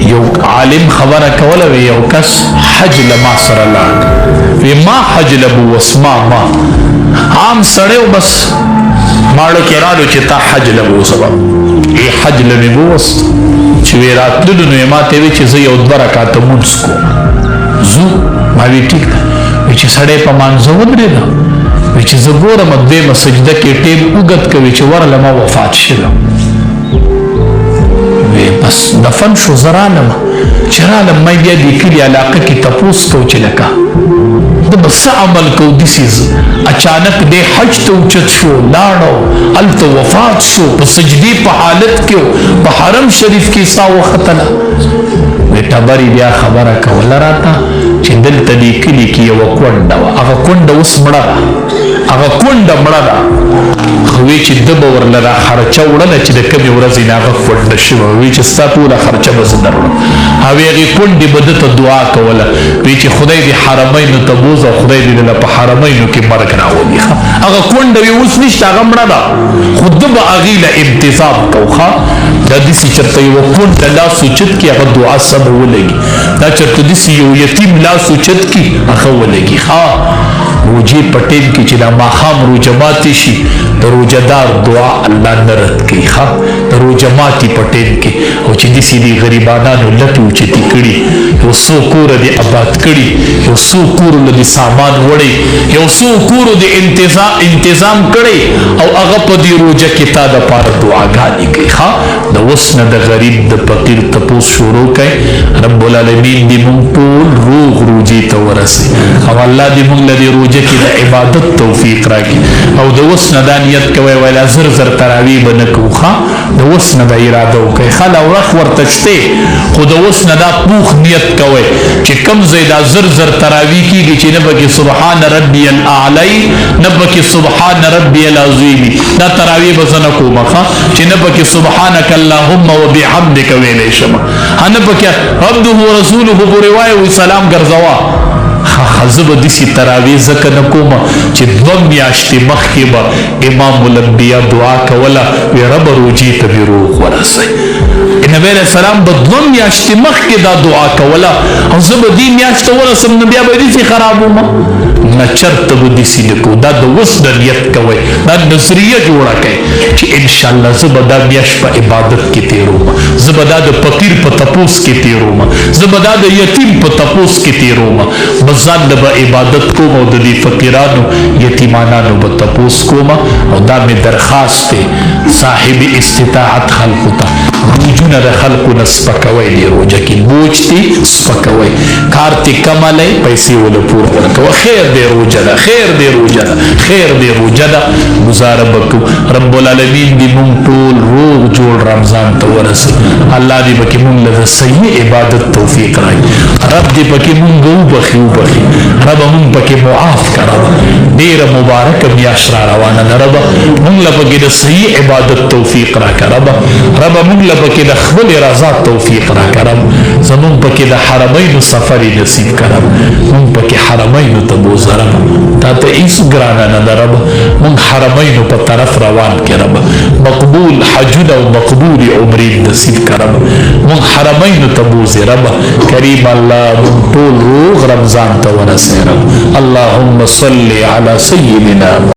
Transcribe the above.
یو عالم خبره کوله وی یو کس حج لما سره لاړ وی ما حج لبو وسما ما عام سړیو بس ماړو کې راړو چې تا حج لبو سبا ای حج لبو وس چې وی راتلو نو ما ته وی چې زه یو 2 رکعات مونږ کو زو ما وی ټیک چې سړی په مانځو ودرېده وی چې زه ګورم دویمه سجده کې ټیم اوږد کوي چې ورله ما وفات شوم بس دفن شو زرالم چې رالم ما بیا د کلي علاقه کې تپوس کو چې لکه د بس عمل کو دسیز اچانک د حج ته اوچت شو لاړو هلته وفات شو په سجدې په حالت کې په حرم شریف کې سا وختله ټبرې بیا خبره کوله راته چې دلته دې کلي کې یوه کونډه وه هغه کونډه اوس مړه ده هغه کونډه مړه ده خو وی چې ده به ورله دا خرچه وړله چې د کمې ورځې نه هغه کونډه شوه وی چې ستا ټوله خرچه به زه دروړم او هغې کونډې به ده ته دعا کوله وی چې خدای دې حرمینو ته بوز او خدای دې دله په حرمینو کې مرګ راولي هغه کونډه وی اوس نشته هغه مړه ده خو ده به هغې له انتظام کوه دا داسې چېرته یوه کونډه لاس اوچت کړي هغه دعا سمه ولګي دا چېرته داسې یو یتیم لاس اوچت کړي هغه ولګي روجې په ټیم کې چې دا ماښام روجه ماتې شي د روجهدار دعا الله نه رد کوي د روجه ماتې په ټیم کې او چې داسې دې غریبانانو لټې اوچتې کړي یو څو کوره دې آباد کړي یو څو کورو له دې سامان وړی یو څو کورو دې انتظام کړی او هغه په دې روجه کې تا دپاره دعاګانې کوي د اوس نه د غریب د فقیر تپوس شروع کوي رب العالمین دې مونږ ټول روغ روجې ته ورسوي او الله دې مونږ له دې روجه کې د عبادت توفیق راکړي او د اوس نه دا نیت کوئ ویلا زر زر تراویح به نه کوو د اوس نه دا اراده وکړئ لا وخت ورته شته خو د اوس نه دا پوخ نیت کوئ چې کوم ځای دا زر زر تراویح کېږي چې نه پکې سبحان ربي الاعلی نه پکې سبحان ربي العظیم دا تراویح به زه نه کوم چې نه پکې سبحانک اللهم وبحمدک ویلی شم نه پکې عبده ورسوله پورې وایه وي سلام ګرځوه زه به داسې تراویح ځکه نه کومه چې 2 میاشتې مخکې به امام الانبیا دعا کوله وی ربه روجې ته مې روغ ورسوئ نبی علیہ السلام به 2 میاشتې مخکې دا دعا کوله او زه به دې میاشت ته ورسم نو بیا به داسې خراب ومه نه چرته به داسې نه کوو دا د اوس نه نیت کوئ دا نظریه جوړه کړئ چې انشاءالله زه به دا میاشت په عبادت کې تېروم زه به دا د فقیر په تپوس کې تېروم زه به دا د یتیم په تپوس کې تېروم بس ځان له به عبادت کوم او د دې فقیرانو یتیمانانو به تپوس کوم او دا مې درخواست دی صاحب استطاعت خلقو ته روجونه د خلقو نه سپکوئ دې روجه کې بوج دې سپکوئ کار دې کملی پیسې وله پوره ورکوه خیر دې روجه ده خیر دې روجه ده خیر دې روجه ده ګزاره به کوو رب العالمین دې مونږ ټول روغ جوړ رمضان ته ورسوي الله دې پکې مونږ له د صحیح عبادت توفیق راکړي رب دې پکې مونږ وبخي رب مونږ پکې معاف کړه ډېره مبارکه میاشت را روانه ده رب مونږ له پکې د صحیح عبادت توفیق راکړه رب مونږ له پکې د خپل رضا توفیق راکړه زمونږ پکې د حرمینو سفر نصیب کړه مونږ پکې حرمینو ته بوځه رب تا ته هیڅ ګرانه نه ده رب مونږ حرمینو په طرف روان کړه رب مقبول حجونه او مقبول عمرې نصیب کړه مونږ حرمینو ته بوځې رب کریم الله مونږ ټول روغ رمضان ته ورسوي رب اللهم صل على سيدنا